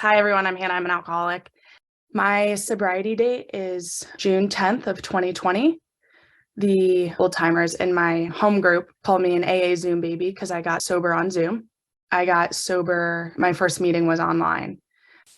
Hi, everyone. I'm Hannah. I'm an alcoholic. My sobriety date is June 10th of 2020. The old timers in my home group called me an AA Zoom baby because I got sober on Zoom. I got sober. My first meeting was online.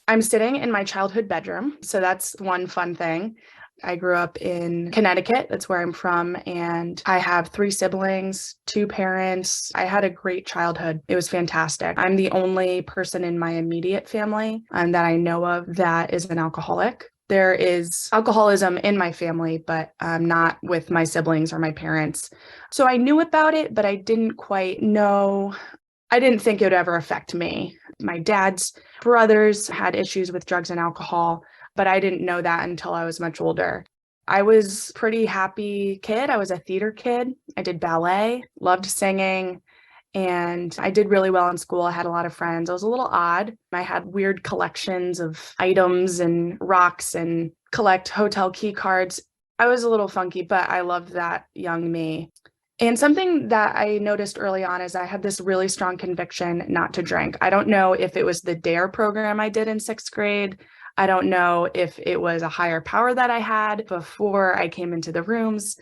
I'm sitting in my childhood bedroom. So that's one fun thing. I grew up in Connecticut. That's where I'm from. And I have 3 siblings, 2 parents. I had a great childhood. It was fantastic. I'm the only person in my immediate family that I know of that is an alcoholic. There is alcoholism in my family, but not with my siblings or my parents. So I knew about it, but I didn't quite know. I didn't think it would ever affect me. My dad's brothers had issues with drugs and alcohol, but I didn't know that until I was much older. I was a pretty happy kid. I was a theater kid. I did ballet, loved singing, and I did really well in school. I had a lot of friends. I was a little odd. I had weird collections of items and rocks and collect hotel key cards. I was a little funky, but I loved that young me. And something that I noticed early on is I had this really strong conviction not to drink. I don't know if it was the DARE program I did in 6th grade. I don't know if it was a higher power that I had before I came into the rooms,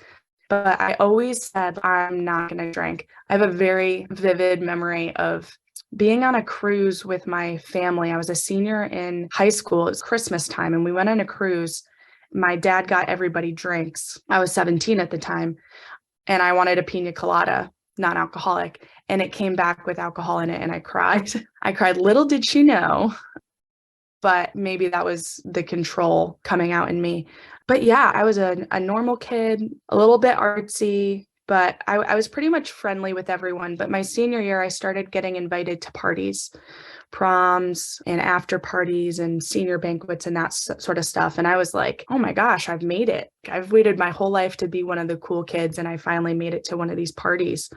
but I always said, I'm not going to drink. I have a very vivid memory of being on a cruise with my family. I was a senior in high school. It was Christmas time, and we went on a cruise. My dad got everybody drinks. I was 17 at the time. And I wanted a pina colada, non-alcoholic, and it came back with alcohol in it, and I cried. I cried. Little did she know, but maybe that was the control coming out in me. But yeah, I was a normal kid, a little bit artsy, but I was pretty much friendly with everyone. But my senior year, I started getting invited to parties, proms and after parties and senior banquets and that sort of stuff. And I was like, oh my gosh, I've made it. I've waited my whole life to be one of the cool kids. And I finally made it to one of these parties.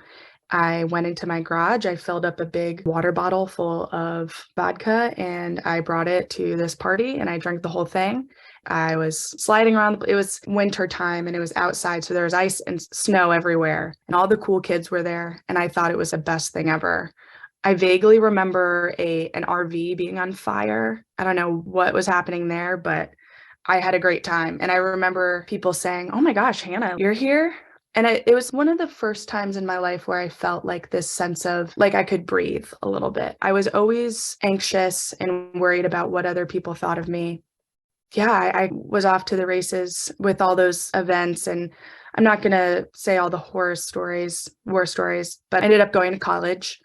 I went into my garage. I filled up a big water bottle full of vodka and I brought it to this party and I drank the whole thing. I was sliding around. It was winter time and it was outside. So there was ice and snow everywhere and all the cool kids were there. And I thought it was the best thing ever. I vaguely remember an RV being on fire. I don't know what was happening there, but I had a great time. And I remember people saying, oh my gosh, Hannah, you're here? And it was one of the first times in my life where I felt like this sense of like I could breathe a little bit. I was always anxious and worried about what other people thought of me. Yeah, I was off to the races with all those events. And I'm not going to say all the war stories, but I ended up going to college.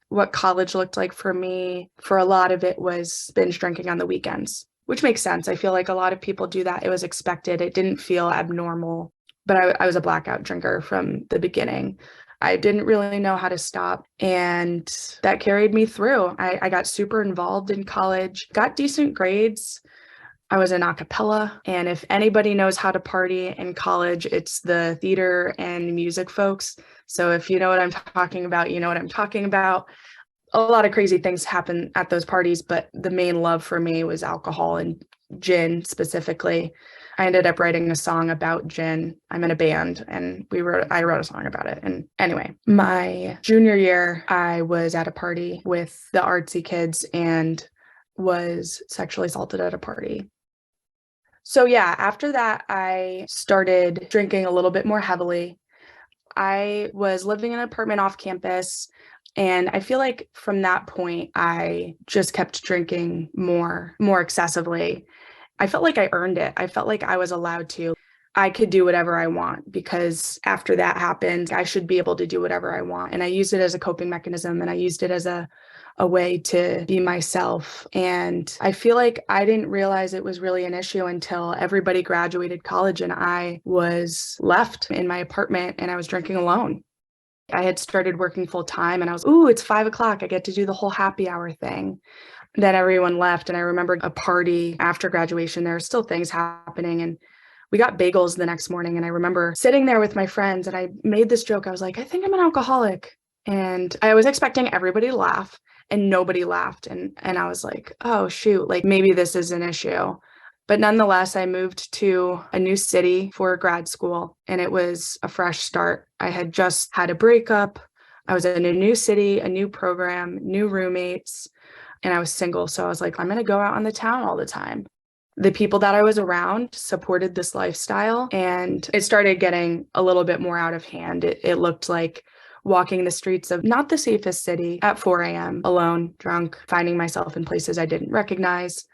What college looked like for me, for a lot of it was binge drinking on the weekends, which makes sense. I feel like a lot of people do that. It was expected. It didn't feel abnormal, but I was a blackout drinker from the beginning. I didn't really know how to stop, and that carried me through. I got super involved in college, got decent grades. I was in a cappella, and if anybody knows how to party in college, it's the theater and music folks. So if you know what I'm talking about, you know what I'm talking about. A lot of crazy things happen at those parties, but the main love for me was alcohol and gin specifically. I ended up writing a song about gin. I'm in a band and I wrote a song about it. And anyway, my junior year, I was at a party with the artsy kids and was sexually assaulted at a party. So yeah, after that, I started drinking a little bit more heavily. I was living in an apartment off campus, and I feel like from that point, I just kept drinking more excessively. I felt like I earned it. I felt like I was allowed to. I could do whatever I want because after that happened, I should be able to do whatever I want. And I used it as a coping mechanism, and I used it as a way to be myself. And I feel like I didn't realize it was really an issue until everybody graduated college and I was left in my apartment and I was drinking alone. I had started working full time and I was, ooh, it's 5 o'clock. I get to do the whole happy hour thing. Then everyone left. And I remember a party after graduation, there were still things happening. And we got bagels the next morning. And I remember sitting there with my friends and I made this joke. I was like, I think I'm an alcoholic. And I was expecting everybody to laugh and nobody laughed. And I was like, oh, shoot, like maybe this is an issue. But nonetheless, I moved to a new city for grad school and it was a fresh start. I had just had a breakup. I was in a new city, a new program, new roommates. and I was single. So I was like, I'm going to go out on the town all the time. The people that I was around supported this lifestyle, and it started getting a little bit more out of hand. It looked like walking the streets of not the safest city at 4 a.m. alone, drunk, finding myself in places I didn't recognize.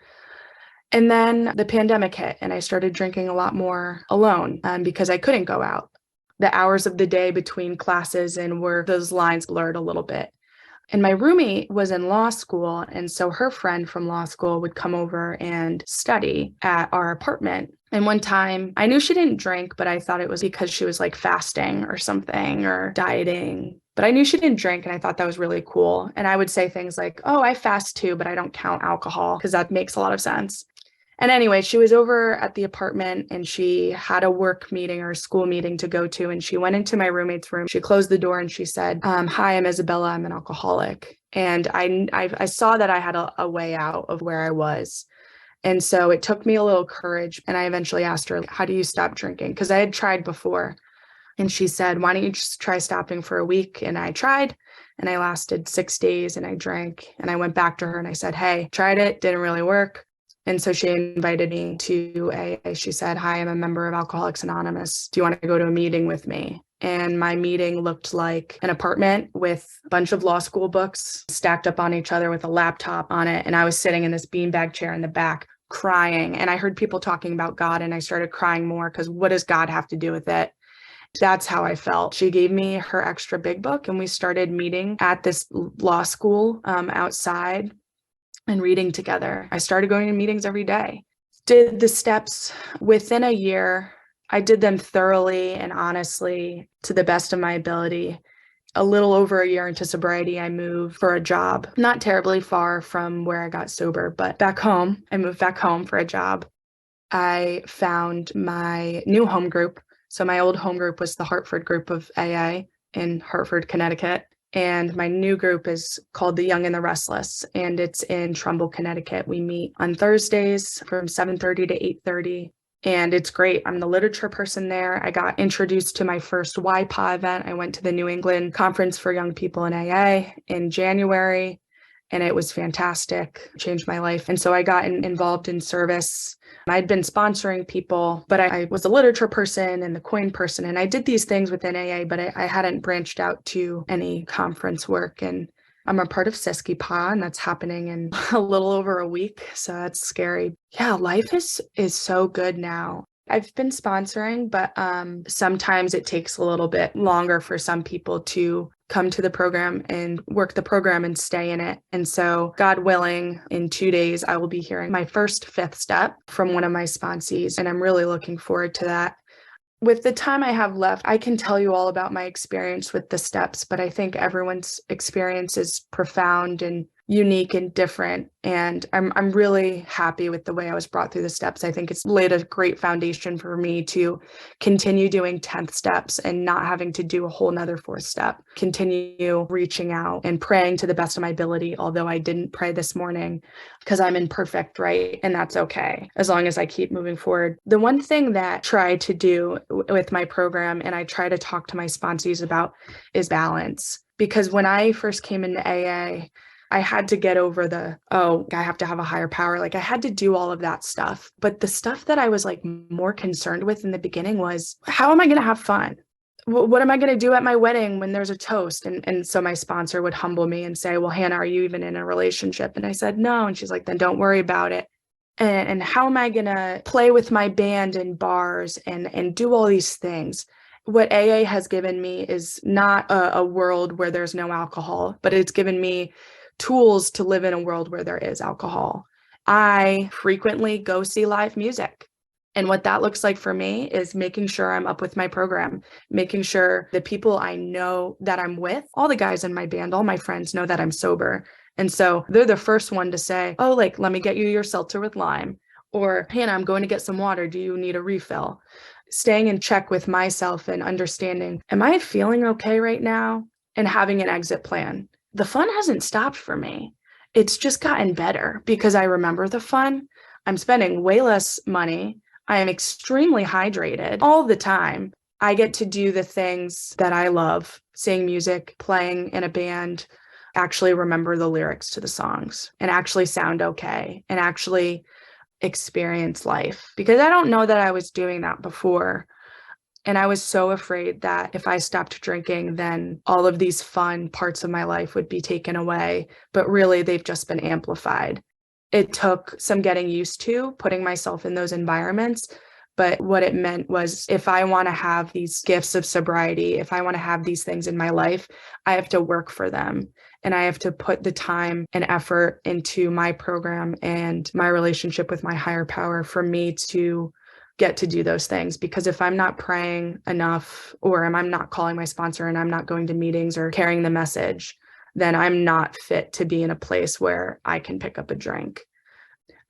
And then the pandemic hit, and I started drinking a lot more alone because I couldn't go out. The hours of the day between classes and work, those lines blurred a little bit. And my roommate was in law school, and so her friend from law school would come over and study at our apartment. And one time, I knew she didn't drink, but I thought it was because she was like fasting or something or dieting. But I knew she didn't drink, and I thought that was really cool. And I would say things like, oh, I fast too, but I don't count alcohol, because that makes a lot of sense. And anyway, she was over at the apartment and she had a work meeting or a school meeting to go to. And she went into my roommate's room. She closed the door and she said, hi, I'm Isabella. I'm an alcoholic. And I saw that I had a way out of where I was. And so it took me a little courage. And I eventually asked her, how do you stop drinking? Because I had tried before. And she said, why don't you just try stopping for a week? And I tried. And I lasted 6 days and I drank. And I went back to her and I said, hey, tried it. Didn't really work. And so she invited me to AA. She said, hi, I'm a member of Alcoholics Anonymous. Do you want to go to a meeting with me? And my meeting looked like an apartment with a bunch of law school books stacked up on each other with a laptop on it. And I was sitting in this beanbag chair in the back crying. And I heard people talking about God and I started crying more because what does God have to do with it? That's how I felt. She gave me her extra big book and we started meeting at this law school outside and reading together. I started going to meetings every day. Did the steps within a year. I did them thoroughly and honestly to the best of my ability. A little over a year into sobriety, I moved for a job, not terribly far from where I got sober, but back home. I moved back home for a job. I found my new home group. So my old home group was the Hartford group of AA in Hartford, Connecticut. And my new group is called The Young and the Restless, and it's in Trumbull, Connecticut. We meet on Thursdays from 7:30 to 8:30, and it's great. I'm the literature person there. I got introduced to my first YPA event. I went to the New England Conference for Young People in AA in January, and it was fantastic. It changed my life. And so I got involved in service. I'd been sponsoring people, but I was a literature person and the coin person. And I did these things within AA, but I hadn't branched out to any conference work. And I'm a part of SESKI-PA, and that's happening in a little over a week. So that's scary. Yeah, life is so good now. I've been sponsoring, but sometimes it takes a little bit longer for some people to come to the program and work the program and stay in it. And so, God willing, in 2 days, I will be hearing my first 5th step from one of my sponsees, and I'm really looking forward to that. With the time I have left, I can tell you all about my experience with the steps, but I think everyone's experience is profound and unique and different. And I'm really happy with the way I was brought through the steps. I think it's laid a great foundation for me to continue doing 10th steps and not having to do a whole nother 4th step, continue reaching out and praying to the best of my ability. Although I didn't pray this morning because I'm imperfect, right? And that's okay, as long as I keep moving forward. The one thing that I try to do with my program, and I try to talk to my sponsees about, is balance. Because when I first came into AA, I had to get over I have to have a higher power. Like I had to do all of that stuff. But the stuff that I was like more concerned with in the beginning was, how am I going to have fun? What am I going to do at my wedding when there's a toast? And so my sponsor would humble me and say, well, Hannah, are you even in a relationship? And I said, no. And she's like, then don't worry about it. And how am I going to play with my band in bars and do all these things? What AA has given me is not a world where there's no alcohol, but it's given me tools to live in a world where there is alcohol. I frequently go see live music. And what that looks like for me is making sure I'm up with my program, making sure the people I know that I'm with, all the guys in my band, all my friends know that I'm sober. And so they're the first one to say, oh, like, let me get you your seltzer with lime. Or, Hannah, I'm going to get some water. Do you need a refill? Staying in check with myself and understanding, am I feeling okay right now? And having an exit plan. The fun hasn't stopped for me. It's just gotten better because I remember the fun. I'm spending way less money. I am extremely hydrated all the time. I get to do the things that I love, seeing music, playing in a band, actually remember the lyrics to the songs and actually sound okay and actually experience life. Because I don't know that I was doing that before. And I was so afraid that if I stopped drinking, then all of these fun parts of my life would be taken away. But really, they've just been amplified. It took some getting used to putting myself in those environments. But what it meant was if I want to have these gifts of sobriety, if I want to have these things in my life, I have to work for them. And I have to put the time and effort into my program and my relationship with my higher power for me to get to do those things. Because if I'm not praying enough, or I'm not calling my sponsor and I'm not going to meetings or carrying the message, then I'm not fit to be in a place where I can pick up a drink.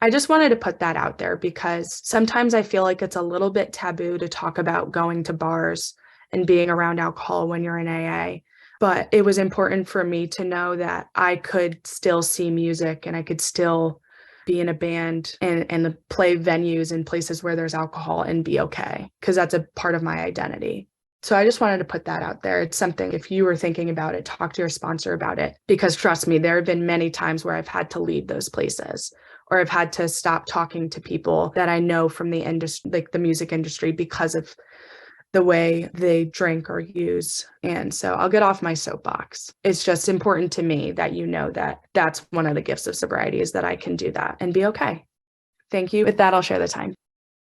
I just wanted to put that out there because sometimes I feel like it's a little bit taboo to talk about going to bars and being around alcohol when you're in AA. But it was important for me to know that I could still see music and I could still be in a band and play venues and places where there's alcohol and be okay, because that's a part of my identity. So I just wanted to put that out there. It's something, if you were thinking about it, talk to your sponsor about it, because trust me, there have been many times where I've had to leave those places, or I've had to stop talking to people that I know from the industry, like the music industry, because of the way they drink or use. And so I'll get off my soapbox. It's just important to me that you know that that's one of the gifts of sobriety, is that I can do that and be okay. Thank you. With that, I'll share the time.